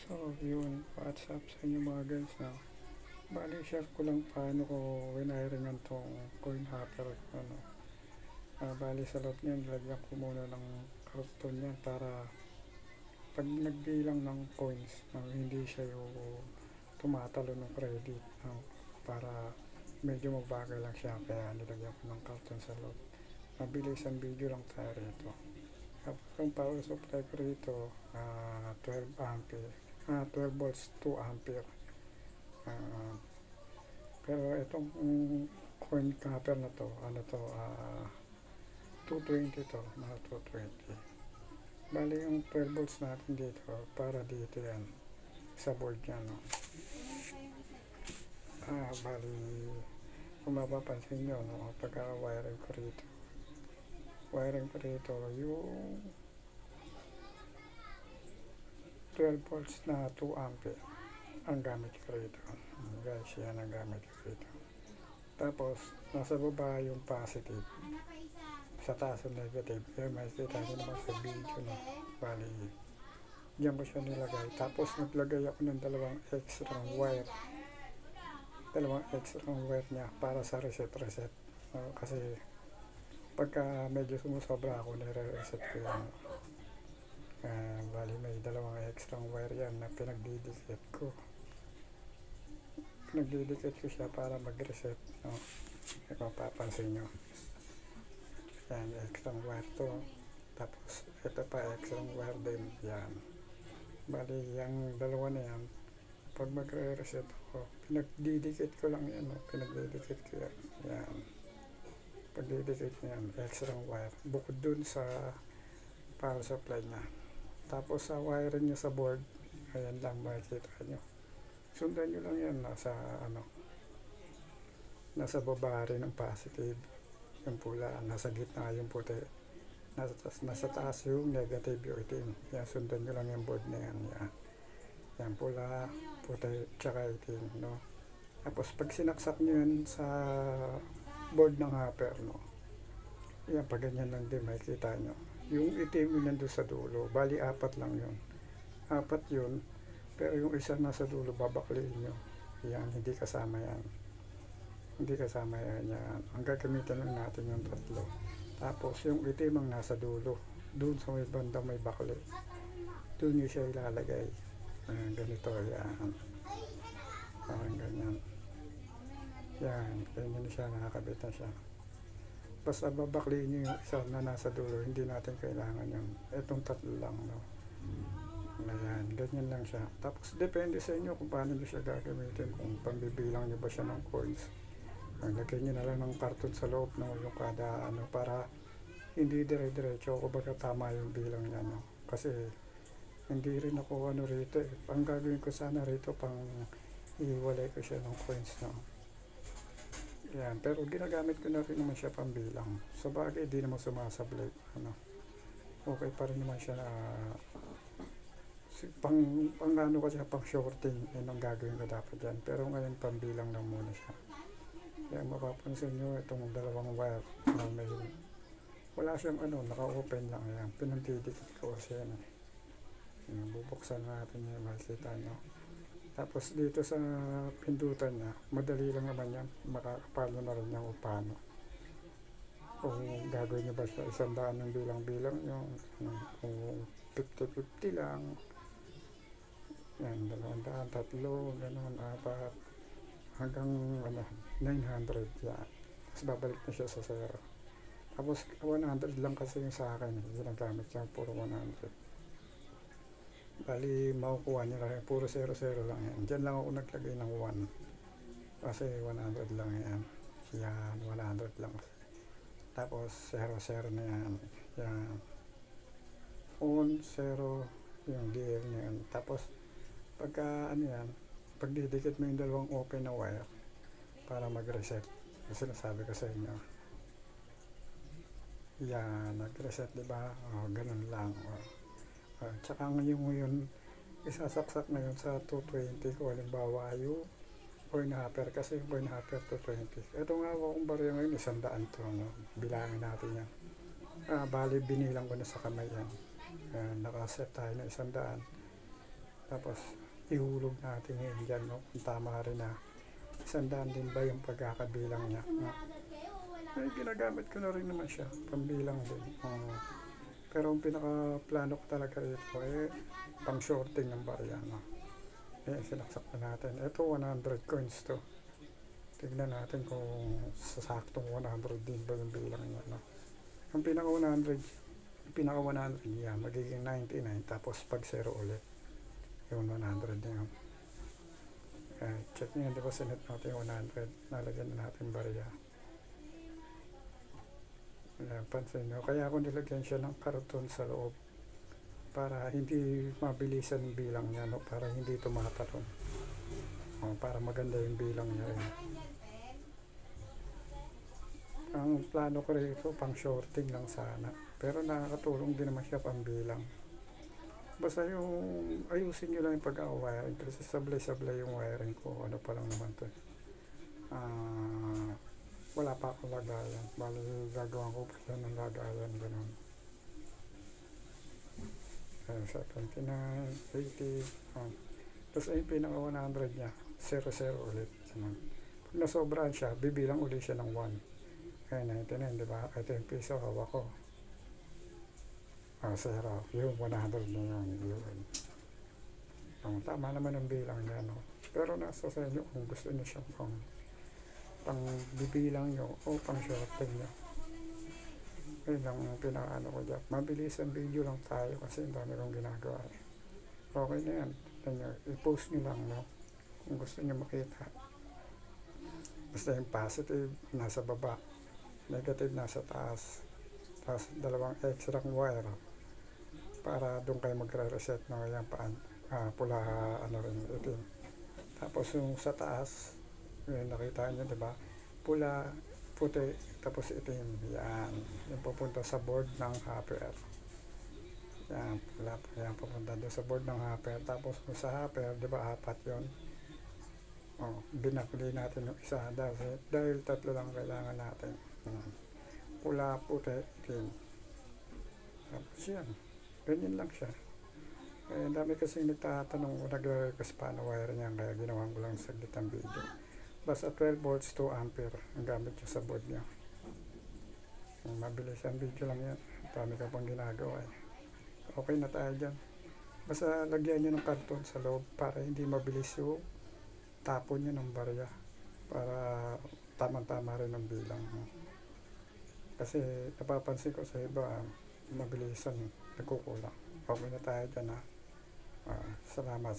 So, yun. What's up sa inyo mga guys na? Bali, share ko lang paano ko winaringan tong coin hopper. Ano. Bali, sa loob niyan, lagyan ko muna ng karton yan para pag nagbilang ng coins, hindi siya yung tumatalo ng credit. Para medyo mabagal lang siya. Kaya nilagyan ko ng karton sa loob. Mabilis ang video lang tayo rito. Tapos ang power supply ko rito, 12 ampere. 12 volts, 2 ampere. Pero itong coin copper na to, 220 to, mga 220. Bali yung 12 volts natin dito, para dito yan, sa board niya, no? Bali, kung mapapansin nyo, no, pagka-wiring ko rito, yung 12 volts na 2 ampere ang gamit ko rito. Guys, yan ang gamit ko rito. Tapos, nasa baba yung positive. Sa taas yung negative. Yan, makikita nyo naman sa video na. Bali, diyan ko siya nilagay. Tapos, naglagay ako ng dalawang extra wire niya para sa reset. Kasi, pagka medyo sumusobra ako, nire-reset ko yan. Bali, may dalawang extra wire yan na pinagdidikit ko siya para mag-reset, no? Kung papansin nyo, yan, extra wire to, tapos ito pa extra wire din, yan. Bali, yung dalawa na yan, pag mag-reset ako, pinagdidikit ko lang yan, no? Pinagdidikit ko yan, pagdidikit yan, extra wire, bukod dun sa power supply nya. Tapos sa wiring niya sa board, ayan lang, makikita nyo. Sundan nyo lang yan, nasa baba rin ang positive, yung pula, nasa gitna yung puti, nasa taas yung negative, yung itim. Yan, sundan nyo lang yung board na yan. Yan, pula, puti, tsaka itim, no? Tapos pag sinaksak nyo yan sa board ng hopper, no? Yan, pag ganyan lang din, makikita nyo. Yung itim yun nandun sa dulo, bali 4 lang yun. 4 yun, pero yung isa nasa dulo, babakliin nyo. Yan, hindi kasama yan. Yan. Ang gagamitan lang natin yung 3. Tapos yung itim ang nasa dulo, doon sa may banda may bakli. Doon nyo siya ilalagay. Ganito, yan. Parang ganyan. Yan, ganyan siya, nakakabit na siya. Basta babakliin nyo yung isa na nasa dulo, hindi natin kailangan yun. Itong 3 lang, no? Ayan, ganyan lang siya. Tapos depende sa inyo kung paano nyo siya gagamitin, kung pambibilang nyo ba siya ng coins. Lagay nyo na lang ng karton sa loob, no? Yung kada para hindi dire-diretso, kumbaga tama yung bilang niya, no? Kasi hindi rin ako rito eh. Ang gagawin ko sana rito, pang iwalay ko siya ng coins, no? Yan, pero ginagamit ko na rin naman siya pambilang. Sa bagay, di naman sumasablay. Okay pa rin naman siya na pang ko siya, pang shorting. Yan ang gagawin ko dapat yan. Pero ngayon, pambilang lang muna siya. Kaya mapapansin nyo, itong dalawang wire na may, wala siyang naka-open lang. Yan, pinagdidikit ko kasi yan. Bubuksan natin yan, makikita nyo. Tapos dito sa pindutan niya, madali lang naman yan, makakapalo na rin niya kung paano. Kung gagawin niya ba siya 100 ng bilang-bilang yung kung 50-50 lang, yan, 200, 3, gano'n, 4, hanggang 900 yan. Tapos babalik na siya sa 0. Tapos 100 lang kasi yung sa akin, ginagamit siya, puro 100. Bali, makukuha nyo lang, puro 0-0 lang yan. Diyan lang ako naglagay ng 1. Kasi 100 lang yan. Yan, 100 lang. Tapos 0-0 na yan. Yan. On, 0, yung DL na yan. Tapos, pagka yan, pagdidikit mo yung dalawang open na wire para mag-reset. Kasi nasabi ko sa inyo. Yan, nag-reset, diba? Ganun lang. Tsaka ngayon isasaksak na yun sa 220 ko, halimbawa yung coin hopper, kasi yung coin hopper 220. Ito nga akong barya ngayon, 100 to, no? Bilangin natin yan. Bali binilang ko na sa kamay yan. Nakaset tayo na 100. Tapos ihulog natin yun dyan, no? Kung tama rin na 100 din ba yung pagkakabilang niya, no? Ay, ginagamit ko na rin naman siya, pambilang din. Pero ang pinaka-plano ko talaga ito pang shorting ng barya, no? Sinaksak na natin. Ito 100 coins to. Tignan natin kung sasaktong 100 din ba yung bilang niya, no? Ang pinaka 100 niya magiging 99, tapos pag 0 ulit yung 100 niya. Check nyo, di ba sinet natin yung 100, nalagyan na natin barya. Pansin nyo, kaya ako nilagyan siya ng karton sa loob para hindi mabilisan yung bilang niya, no? Para hindi tumatalon, para maganda yung bilang niya rin. Ang plano ko rito pang shorting lang sana, pero nakakatulong din naman siya pang bilang. Basta yung ayusin nyo lang yung pag-wiring, kasi sablay-sablay yung wiring ko. Ano pa lang naman to, wala pa akong lagayan. Bali gagawa ko pa siya ng lagayan, ganun. 79, 80, tapos ay pinaka 100 nya 0 ulit. Pag nasobrahan siya, bibilang ulit siya ng 1. 99, diba? Ito yung piso, hawak ko. 0, yung 100 na yun. Tama naman ang bilang niya, no? Pero nasa sa inyo kung gusto niyo siyang pang bibilang nyo o pang shorting nyo. Yun lang ang pinakaano ko dyan. Mabilis ang video lang tayo kasi ang dami kong ginagawa. Okay na yan. I-post nyo lang, no? Kung gusto nyo makita. Basta yung positive nasa baba, negative nasa taas, tapos dalawang extra wire para doon kayo magre-reset, no? Yan pula, rin itim. Tapos yung sa taas, yun, nakita nyo, diba? Pula, puti, tapos itim. Yan. Yung pupunta sa board ng hopper. Yan, pula. Yan, pupunta doon sa board ng hopper. Tapos sa hopper, diba, 4 yun. Binakli natin yung isa dahil 3 lang kailangan natin. Pula, puti, itim. Tapos yan. Ganyan lang siya. Dami kasi nagtatanong, nagre-request paano wire niya, kaya ginawa ko lang saglit ang video. Basta 12 volts 2 ampere ang gamit niya sa board niya. Mabilis ang video lang yan. Dami ka pang ginagawa eh. Okay na tayo dyan. Basta lagyan niyo ng karton sa loob para hindi mabilis yung tapon niya ng barya. Para tamang-tama rin ang bilang. Kasi napapansin ko sa iba, mabilisan, nagkukulang. Okay na tayo dyan, ha. Salamat.